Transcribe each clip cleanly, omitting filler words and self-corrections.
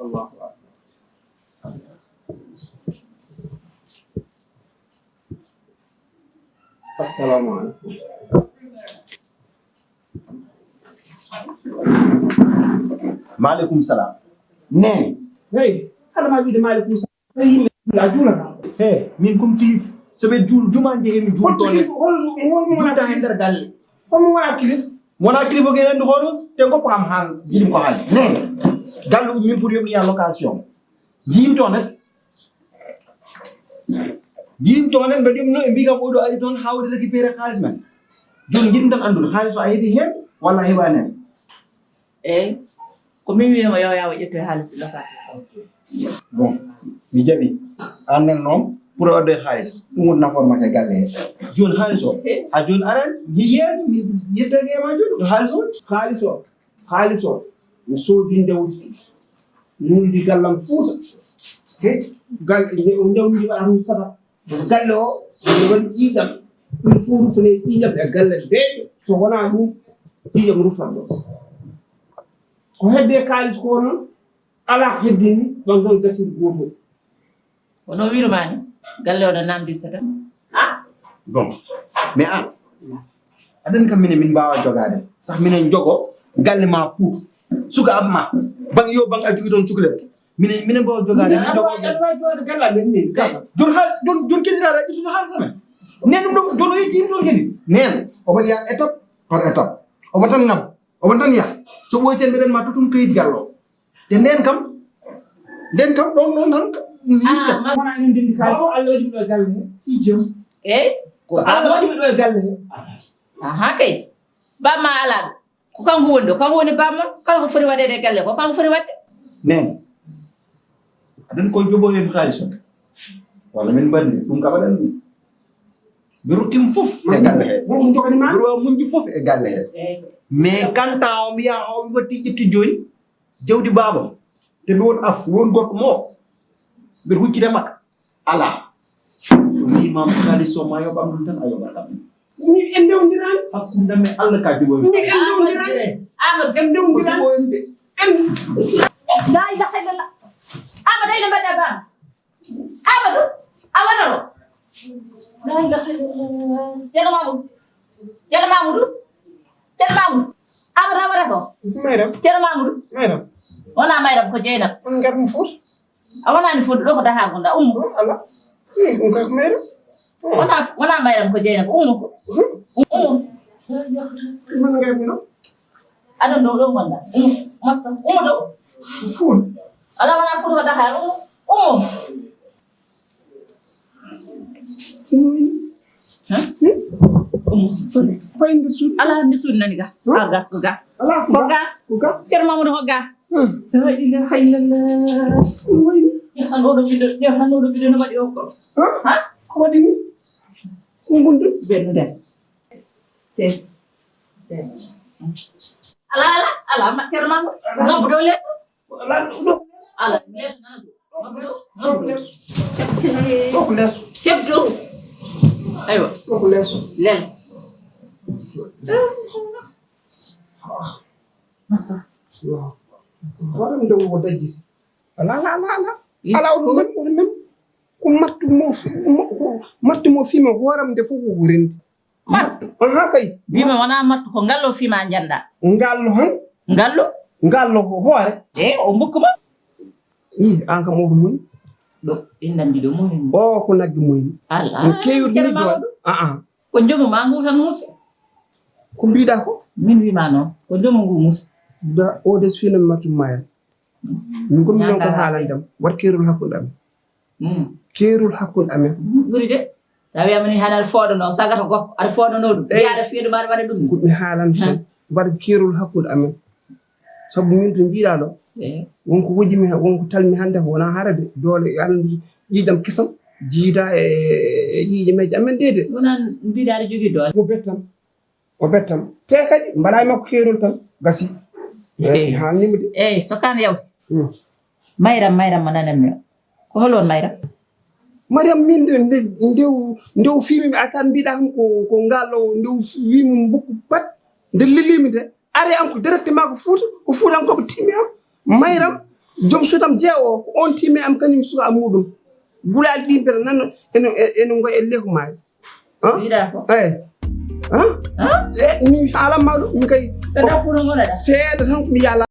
الله أكبر. السلام عليكم. Maaleykum salaam. Nee. Hey, hada ma wiide maaleykum salam. Hey, la julata. Hey, min kum kilif. Sobe juma nje mi jul to ne. Hol mo Juta hender galle. hol mo wala kilif. Mona kilifo genen do hono te ko pam hal jilim ko hal. Nee. Gallu min pour yob ya location. Jim to net. Jim to net be dum no mbi kam odo ay ton hawde récupérer xaliss man. Jon jim tan andul xaliss ay hebi hen wala hebanes. Ko min wiima yo yawo ƴettoy haalis locative. Bon, mi jaɓi annen noon pour o odde haalis ɗum woni naformake galle he joni haalis o ha joni aran yiyen mi yettake e ma joni ɗo haalis o Haalis o mi soodi ndewdi nuldi gallam fuuta gal ndewdi waɗam saba galle o ene waɗi ƴiiƴam ɗum fof rufane ƴiiƴam e galle deeƴo so wonaa ɗum ƴiiƴam rufan ɗo ko hedde kaalis ko noon alaa ko heddini ɗon ɗon gasiri gootol Wono wirmani galle o no namdi sata. bon mais an aɗen kam minen min mbawa jogade sah minen jogo galle ma fuut suka ab ma bang yo bang a jogui toon cukalel minen mbawa jogade jogade galle amen min jon haalis jon kediraɗa ƴettude haalis amen nen ɗum ɗo jon o yetti yim toon kedi nen omo yiya étape par étape omo tan ngam omo tan yaha so ɓoy sen mbeɗen ma totum kayit gallo te nden kam ɗon ɗon tan yisa wona enen ndendi kaalis ko Allah waɗi ɗo e galle he jam ko Allah waɗi ɗo e galle he Aha kay bamma ala ɗo ko kanko woni ɗo kanko woni bamma kala ko foti waɗede e galle ko kanko foti waɗde. nen aɗen koye joɓoyen haalis o walla min bandi ɗum kam aɗen ɗum mi ruttima fof e galle he wonko joganima mbiɗa wawa muñji fof e galle he mais kanta o mbiya o watti ƴetti joni jawdi babam te mi won af won gorko mo mbiɗa huccide makka ala so mbimam haalis o ma yoɓam ɗum tan a yoɓatam min en ndewdirani hakkude men Allah ka jogoy min en ndewdirani Amadou en ndewdirani en la ilaha illallah Amadou ene mbaɗa bam Amadou a waɗano la ilaha illallah ceerno Mamoudou Amadou a waɗato mayram ceerno Mamoudou mayram wona mayram ko Jeynab on garmi fof a wonani fodde ɗo ko Dakar gonɗa ummo ala ɗum kay ko mayram wona mayram ko Jeynab ummo ko man garmi no aɗon ɗo ɗo gonɗa massa ummo ɗo fuul ala wona fodde ko Dakar ummo fayinde suuɗi ala ndi suuɗi nani ga ga ko ga ala ko ga ko ga ceerno Mamoudou ko ga la ilaha illallah hanoɗo biɗo no waɗi o ko ha ko waɗi ni ko gundu benno den ala ceerno Mamoudou ngabbu dow leeso ala ɗo ala leeso nana ɗo leeso ɗo ko leeso hebdo aywa ɗo ko leeso lel masa waram ndew ko dajji ala on même ko martu mo fima horam de fu ko rendi martu aha kay bima wana martu ko ngallo fima janda ngallo han ngallo ko hoore o mbukuma an kam o muy do indandi do mumen o ko naggi muy ala kewdi do ko jomu ma ngu tan musi ko biida ko min wi ma non ko jomu ngu musi da o des fina martu maya min ko min ko haalandam war kerul hakkunde am kerul hakkunde amen buri de tawi amani halal foodo no sagata gokko ar foodo no dum yaada fiidu mar wara dum ko mi haalan so war kerul hakkunde amen sabu min to jiida do wonko wojimi wonko talmi hande wona harade dole Allah yidam kesam jiida e yiije meje amen dede wonan bidaade jogi dole o bettam te kadi mbaɗa makko kerol tan gasi haalnima de so kan yaw mayram mananami ko holon mayram mariam min ndew fimi mi atan mbiɗa kam ko ngallo ndew wimi mbokku pat nde lelimi de ari am ko directement ko fuutankoɓe timmi am mayram joom suutam jeewo ko on timmi am kañum suka muɗum gulaali ɗi mbete nan ene ngoye leko maayo mi haalanma ɗum min kay seeɗa tan mi yala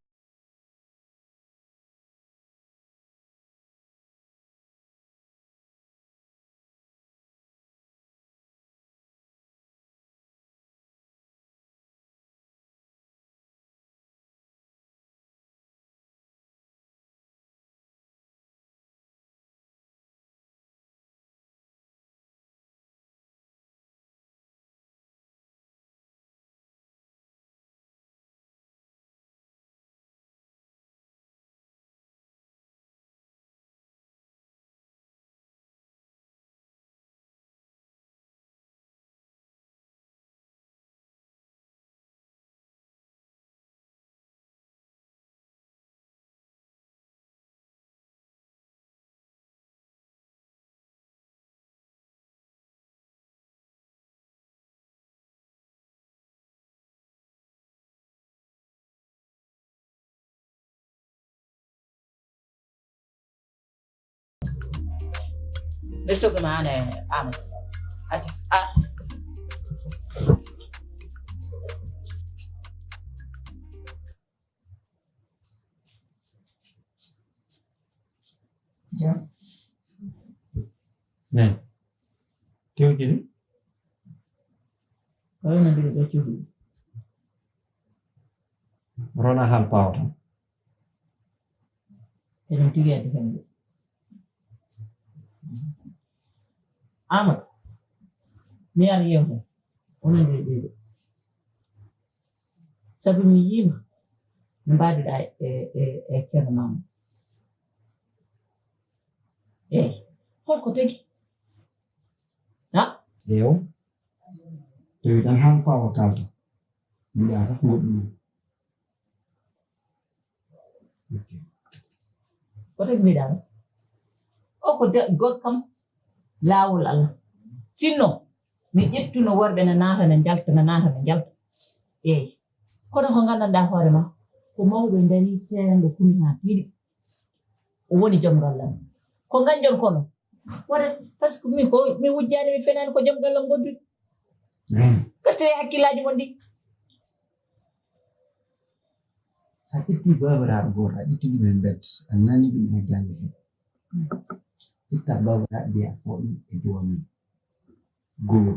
besok mana am ati ja tew jeni na bi do ci rona hal pawta ene tiga di kan Amat ni ar yew ona de sabu mi yima mbadi da ken mam hol ko tegi ha yow tew dan hal pawta kalta mi da sax ngoɗɗum ko tegi mi dal o ko de gol kam laawol Allah sinno mi ƴettuno worɓe na naata na jalta kono ko nganndanɗa hoore ma ko mawɓe ndari seeɗa kumi haa tiiɗi o woni jom gallam ko nganjon kono waɗa par ce que mi wujjaani mi fenaani ko jom gallam gonduɗi gastere hakkillaaji mon ɗi sa ƴetti babiraɗo gooto a ƴetti ɗum e mbed a nani ɗum e galle he itta babiraɗo mbiya fo ɗum e domin goo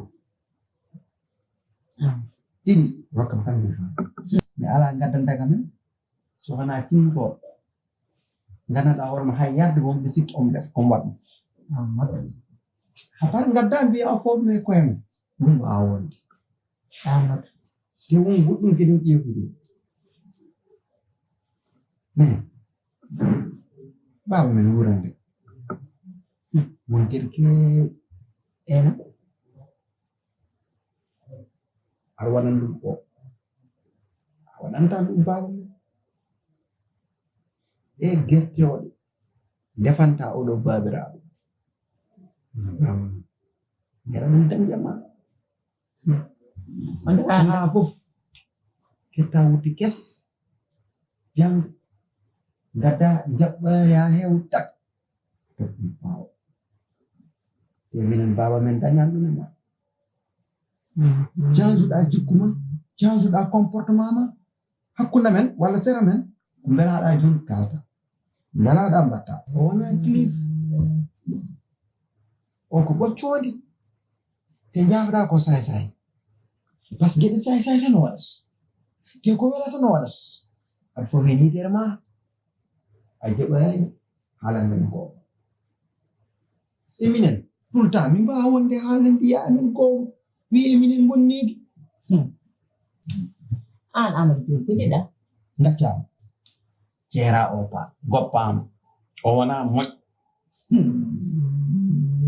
ɗiɗi rokkam tan mi haa mi ala gaddantaka men so wona timmotoɗo gandanɗa hoorema hay yarde won ɓe sikki on def on waɗɗum hatar gadda mbiya o fo ɗum e koye mum ɗum wawa wonde te won goɗɗum kadi ƴewtude mais baaba men wurande won geɗe keew aɗa waɗan ɗum o a waɗanta ɗum baaba men e gertoɗe defanta oɗo babiraɗo gara ɗum tan jamma ha fof ketta wutti kes jang gada jaɓɓa ya hew tak toɗɗum ɓaawo te minen baba men dañan ɗum ma changeɗa jikku ma changeɗa comportement ma hakkunde men walla sera men ko mbelaɗa joni kalata mbelaɗa mbatta o wona clif o ko ɓoccode te jafɗa ko say par ce que geɗe say tan o waɗat te ko welata no waɗat aɗa fof e yitere ma a jaɓani haalande men ko eminen tout le temps min mbawa wonde haalande mbiya amen ko wiye minen bonnidi an amadou joni ko jiɗɗa gaccama ceera o pa goppama o wona moƴ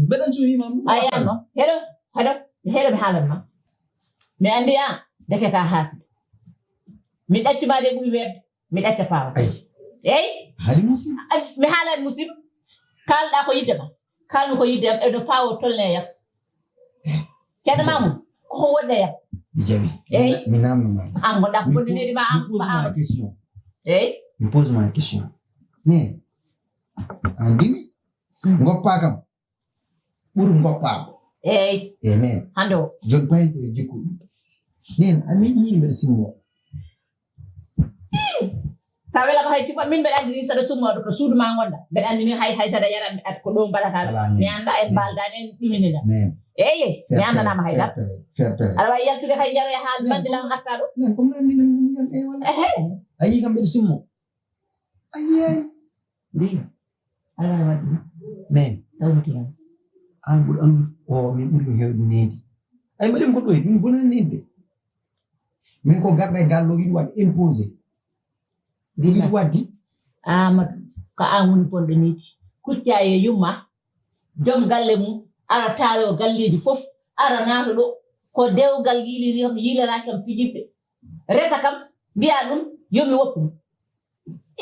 mbeɗen suwimam ayanno heɗo mi haalanma mi andi an deke ka haasde mi ɗaccuma de ɓuuri webde mi ɗacca pawa eyi haali musidɗo mi haalani musidɗo kalɗa ko yidde ma kalmi ko yidde am eɗo pawo tolne yam ceerno mamum koko wonde yam mi jaɓi eyi mi namnoma an gonɗa ko bonniniri ma ma question eyi mi pose ma question mais an diwi goppa kam ɓuuri goppako eyi e mais hande o joni payen koye jikkuɗi nen amin yiini mbeɗa simmo sa welama hay cupa min mbeɗa andi ni saɗa summoɗo to suudu ma gonɗa mbeɗa andi ni hay saɗa yarat at ko ɗo mbaɗata mi anda en mbaldani en ɗuminina mais eyi mi andanama haydara fair play aɗa wawi yaltude hay jaroya haal bandilam arta ɗo nen comme nanminen e wala ehe a yii kam mbeɗa simmo a yiyani ndi aɗa wawi wadde mais tawmitinam an ɓuuri andu o min ɓuuri hewde needi ay mbaɗimi ko ɗoy min bonani needi de min ko garɗa e gallo yiɗi wadde imposé yiɗi waddi amadou ko an woni bonɗo needi kucca e yumma joom galle mum ara taalo galleji fof ara naata ɗo ko dewgal yiiliri kam yiilaraki kam fijirde resa kam mbiya ɗum yomi woppu mum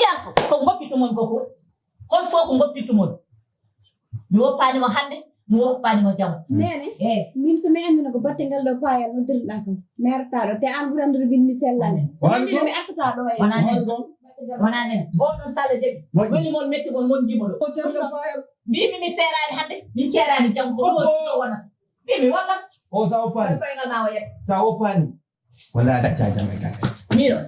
iya ko goppittumon koko hon fof ko goppittumon mi woppanimo hande mi woppanimo jamo nene eyi min so mi andino ko battengal ɗo payal noddirɗa kam mi arta ɗo te an ɓuri andude min mi sellane so mi andino mi artata ɗo e wona nen wona nen on noon sala jaɓi wellimon mettigol gonjimo ɗo mbimi mi serani hande min ceerani jam ko ɗo wona mbimi walla o sa woppani koyngal ma o yeɓ sa woppani walla a dacca jam e kake mino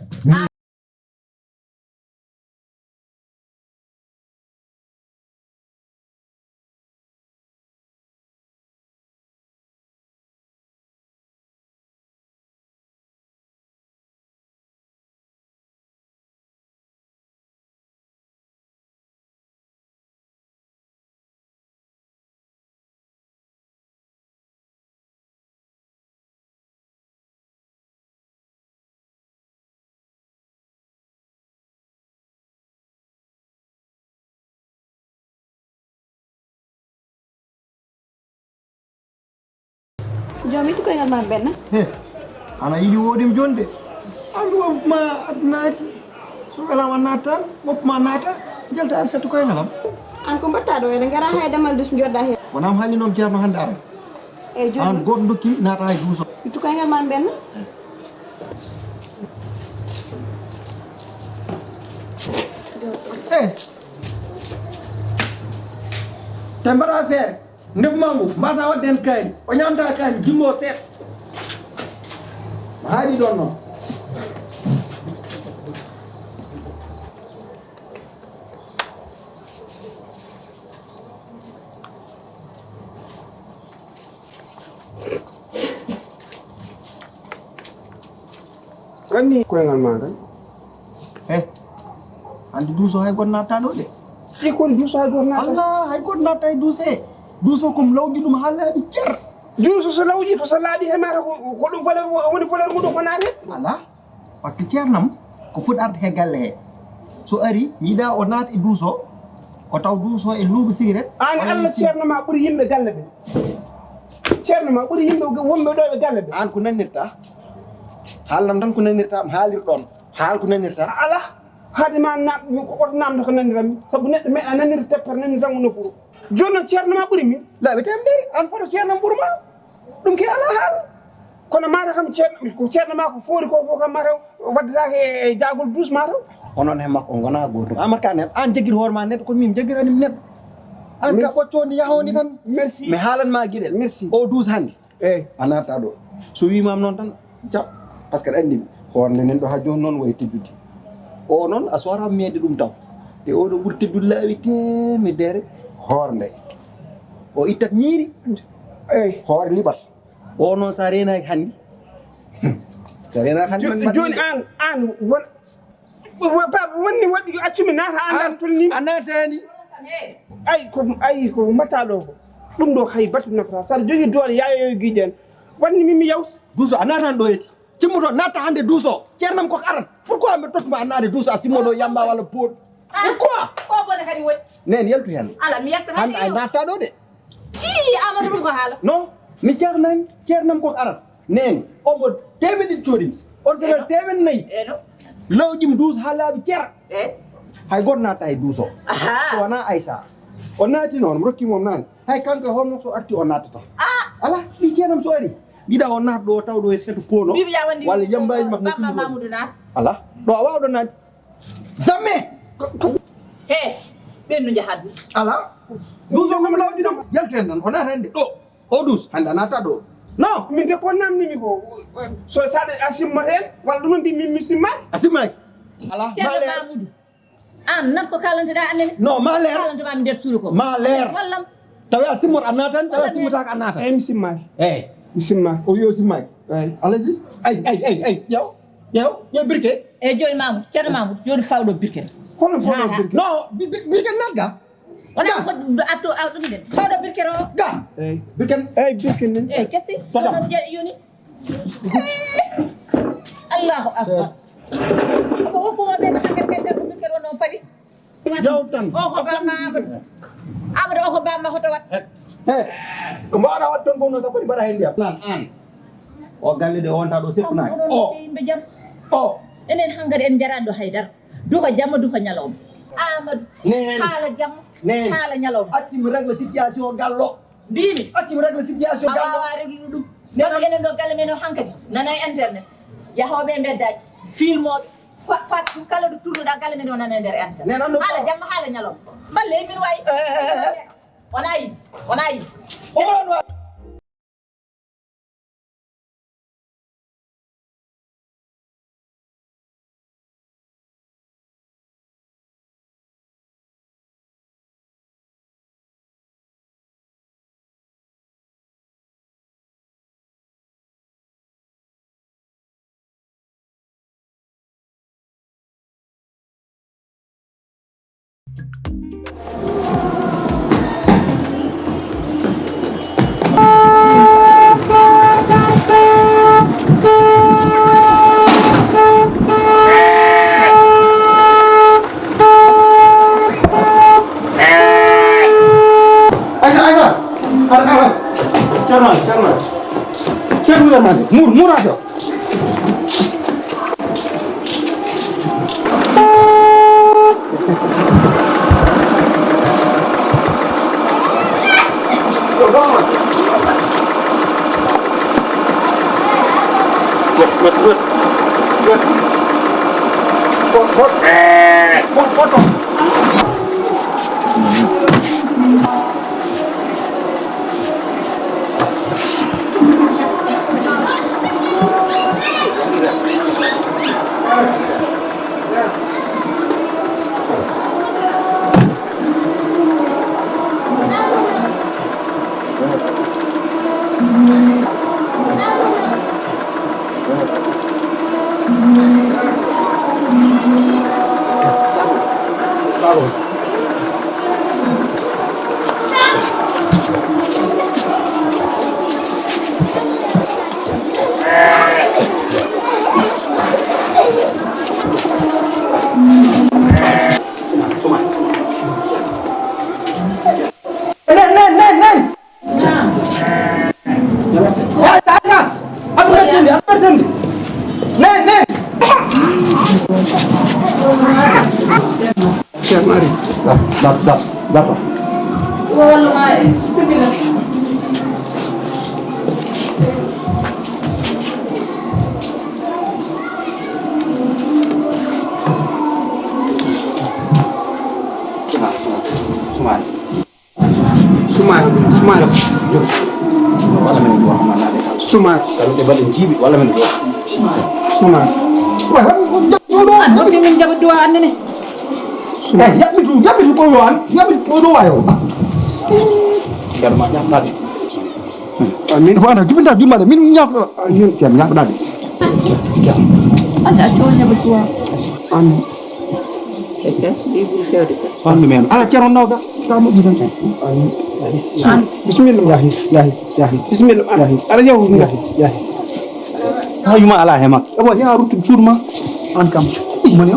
jomi to koyngal ma benna he ana yiɗi woɗimi joni de andu woppuma aɗa naati so welama natta woppuma naata jalta aɗa fetta koye ngalam an ko mbatta ɗo ene gara hay damal dus joɗɗa hen wonama haalninom ceerno hannde ara eyyi joni an goto dokkimi naata hay duuso to koyngal ma benna e te mbaɗa feere ndefuma ngu mbasa wadde hen kaani o ñamta kaani jimmo seeɗa ma haari ɗon noon ganni koyngal ma tan e andi duuso hay goto natta ɗo de ɗi koni duuso hay goto naata allah hay goto natta e duuse duuso kom lawƴi ɗum ha laaɓi cer juuso so lawƴi to so laaɓi he mata ko ɗum woni valeur muɗum ko naate ala par ce que ceernam ko foti arde he galle he so ari mi yiɗa o naata e duuso o taw duuso e luuɓe cigarette an allah ceerno ma ɓuuri yimɓe galle ɓe ceerno ma ɓuuri yimɓe wonɓe ɗo ɓe galle ɓe an ko nanirta haalnam tan ko nanirta mi haalir ɗon haal ko nanirta ala haade ma oto namdo ko nanirami saabu neɗɗo a nanir teppere nanir tan ko nofuru joni noon ceerno ma ɓuuri min laaɓe temedere an foto ceernam ɓuurma ɗum ke ala haal kono mata kam ceerno ma ko foori ko fof kam mata waddetake e jagol douze mata o onon he makko gona goto amar ka net an jegir horma net ko mim jegirani net an ka ɓocconi yahoni tan merci mi haalanma guiɗel merci o 12 hannde eyi a naata ɗo so wimam noon tan jaɓ par ce que aɗa anndi hoornde nen ɗo ha joni noon wayi teddude o noon a sora meede ɗum taw te oɗo ɓuuri teddude laawi temedere hoornde o ittat ñiiri eyi hoore liɓat o noon sa renaki hanndi sa renaki hanndi joni an papa wonni waɗi accumi naata andan tolnima a naatani ayi ko mbatta ɗo ko ɗum ɗo hay batu nafata saɗa jogui doole yayoyo guiƴe en wanni min mi yawta duuso a naatani ɗo yeti cimmoto natta hannde duuso ceernam koko arat pourquoi mbe tottuma a naade duuso a simmoɗo yamba walla poot pourquoi ko bone kadi woni nen yaltu hen ala mi yettata hande a natta ɗo de amadou ɗum ko haala non mi ceernani ceernam koko arat nen omo temeɗiɗi coɗimi on sowel temen nayyi no lawƴim duuso ha laaɓi ceer e hay goto natta e duuso aha so wona Aissa o naati noon mi rokkimom nane hay kanko holno so arti o nattata ala ɗi ceernam so ari yiɗa o naata ɗo taw ɗo heto poono bibi ya wandi walla yambaji makko mo baba mamoudou na ala ɗo a wawɗo naati jamais he ɓennu jahadu ala duuso komo lawƴi ɗum yaltu hen tan o naata hande ɗo o duus hande a naata ɗo non min de ko namnimi ko so saɗa a simmoto hen walla ɗum mbi min mi simmani a simmaki ala ceerno ma leer mamoudou an nan ko kalanteɗa annene non ma leer kalantema nder suudu ko ma leer wallam tawi a simmot a naatan tawi a simmotaka a naatan eyyi mi simmaki eyyi mi simmaki o yo simmaki eyi alaji ay ƴew birke e joni mamoudou ceerno mamoudou joni fawɗo birkete hono foɗo birke non birke naat ga wona ko atto awɗumiɗen fawɗo birkete o ga eyyi birke eyyi birke nen e kessi Fadam. ɗoɗo yoni allahu akbar ko woppuma ɓen hakkadi kadi ko birkete wonno fawi yaw tan o ko bamma amadou amadou o ko bamma hoto wat he ko mbawɗa wat toon fof noon sappo ɗi mbaɗa hen ndiyam nan an o galle de wonta ɗo seppunaki o yimɓe jaam o enen hankkadi en jarani ɗo haydara duka jamma duka ñalawma amadou nen haala jamma nen haala ñalawma accimi règle situation gallo mbimi accimi règle situation a gallo wawa reglude ɗum par ce que enen ɗo galle men o hankkadi nana internet yahoɓe e mbeddaji filmoɓe pat kala ɗo turnuɗa galle men o nana e nder internet nen andu haala jamma haala ñalawma balle min wayi wona yi wona yi oɗon wa Mur aja. Potong. Dapat. Wallahi, bismillah. Sumaare wala men do ma na de Sumaare kala de balin jibi wala men do Sumaare wa an ko min jabu duwa annene yabitu ko yo an yabitu ko do wayo gar ma ñap na de amin ko anda jibinda jumma de min ñap amin ken ñap na de anda to jabu duwa amin eke di bu fewde sa fan men ala ceron nawga ka mo gidan amin an bismillah yahis bismillah ala yow yahis hayuma ala hema ebo ya rutu surma an kam mo ne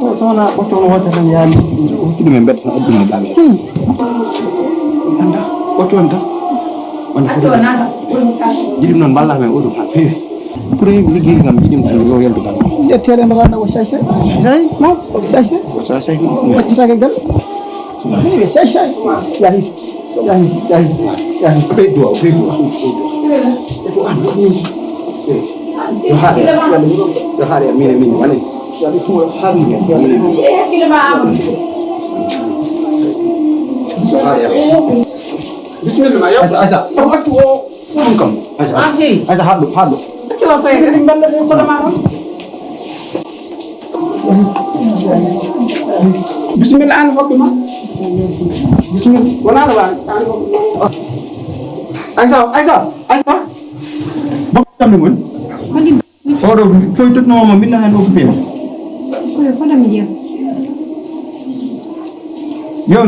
o tona o tono wata tan yaali o tudu men bet aduna dal anda o tonta on ko jidim non balla men o do fa fewi pour liggéey ngam jidim tan yo yeldu dal yettere mbaga na wasay mo wasay mo wacita ke gal ni say yahis peddo ko an yo haare min wala yalla tuwa haari ne bismillah ya asa o wattu o dum kam asa haddo to fay ni balla ko dama bismillah an hobbe ma bismillah wala la Aisa bok tam ngon oro foy tot no mo minna hen o ko ben Kule fada mi dia. ñew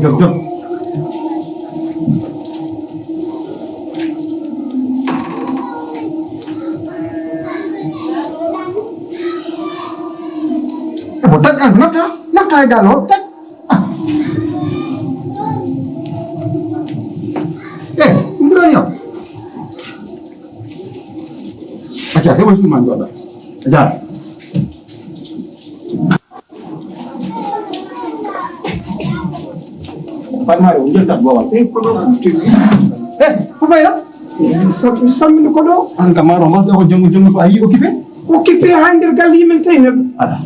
Jom. Tak kan nafta galo tak. Berani. Aja, dia masih mandu ada. Aja. Panmare o jelta bawal ko do fufti Ko bayra? sammi ko do An kamaro ma ko jongu fa ayi occupé handir galli men tay Ala.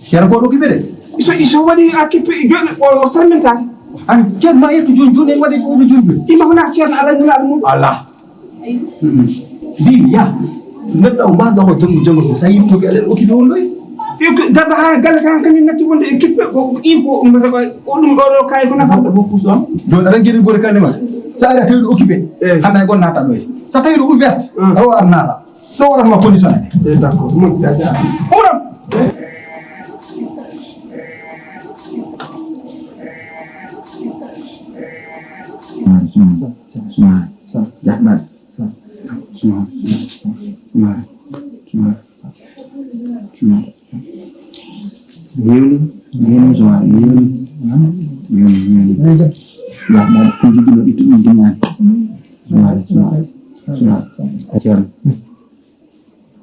Kera ko occupé de. iso wadi occupé joni o samminta An ken ma yetu joni en wadi ko joni. ima hona cerna ala nyala mu Allah. Bi ya. Nedda o ba ko jongu sa yi ko gele occupé won loy. gaba ha galle kan kan natti wonde équipe ko info o dum do kay ko na Ko pousse on. Do da ngiri gore kan ma. Sa ara tawi occupé. Handa gon nata doy. Sa tawi ouverte. O arnala. So wara ma conditionné. d'accord mo jaja Oram.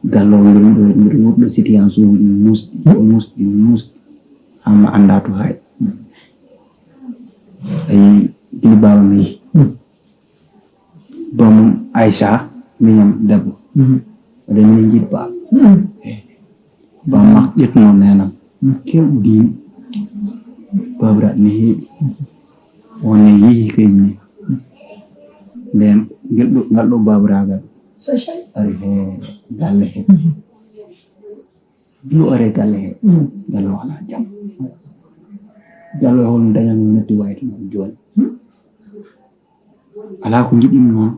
Gallo do situation mus ama anda to hay ay di bawam yi dom Aisha miñam debbo de min jid ba mak jet non nena kew di babra ni woni yi kayni den galdo babra ga ari he galle he lu are galle he gallo ala jam gallo hon dañal netti wayto non joni ala ko jidim non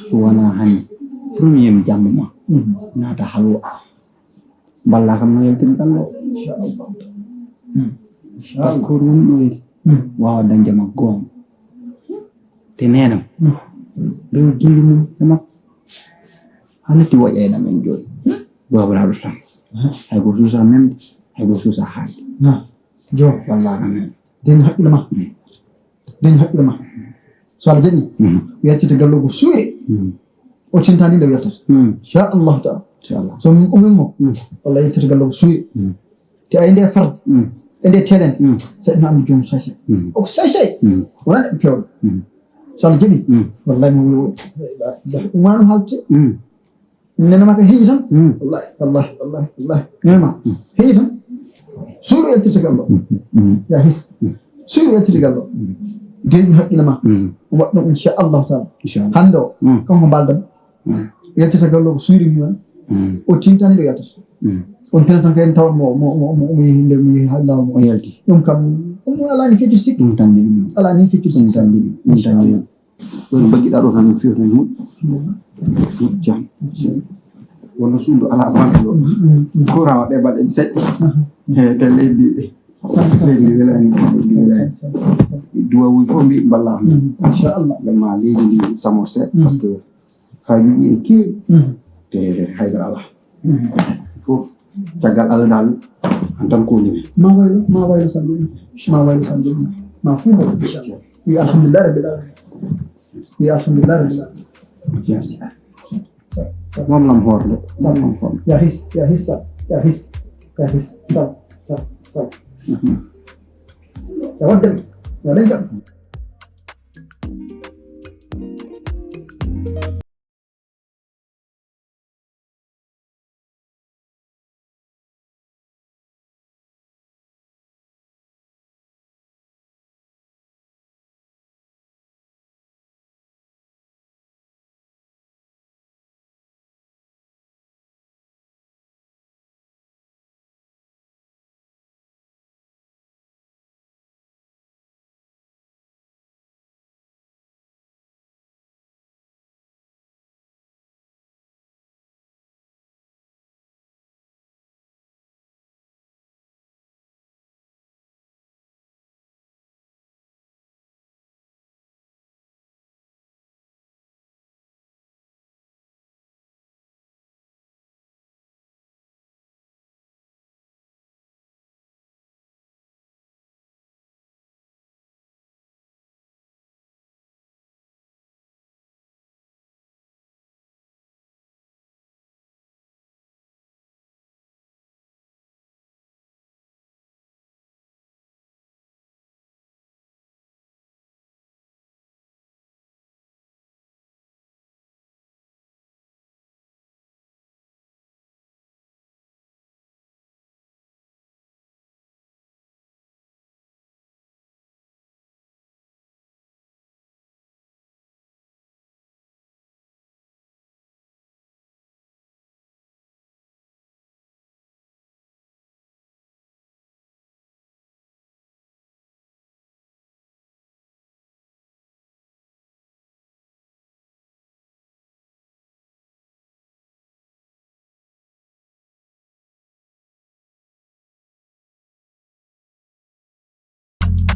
so wana hani premier jam ma nata halwa balla kam no yeltin gallo inshallah parce que dum do wa dañja ma gom te nenam do jilli mum sama hanati wajayna men joni babra do tan ay ko susa men haygo suusa haali na jo wallahi amen den haqqille ma den haqqille ma so Allah jaɓi yertite gallogo suure o cintani nde wertata inchallahu taala inchallah so min umminmo wallahi yertite gallogo suure te ay nde farde e nde telende saɗino andu joomum sachet o sachet wonani ɗum pewɗo so Allah jaɓi wallahi mo wona ɗum haalde nenema ko heeƴi tan wallahi wallahi wallahi wallahi nenema heeƴi tan suuru yaltirta gallo ya his suuru yaltirta gallo deeƴi haqqille ma o waɗ ɗum inchallahu taala hannde o kanko mbaldam yaltirta gallo ko suuri mbiman o tintani ɗo yaltata on pena tan kayne tawan mo yehi nde mo yehi ha lawol mo o yalti ɗum kam ɗum ala ni feccude sikki ɗum tan ɗum ala ni feccude sikki tan ɗum tan ɗum baggiɗa ɗo tan fiwta moƴƴi jam walla suudu ala banque ɗo courant waɗe balɗe seɗɗe te leydi welani leydi welani duwawuji fof mbi balla inchallah ma leydi ndi samo seeɗa par ce que hajuji e keewi te haydara ala fof caggal Allah dal en tan ko ni ma waylo sande ma waylo sande ma fu mo inchallah wi alhamdulillah rabbil alamin wi alhamdulillah rabbil alamin moom lam hoorde ya his sa ya waddem ya dañjam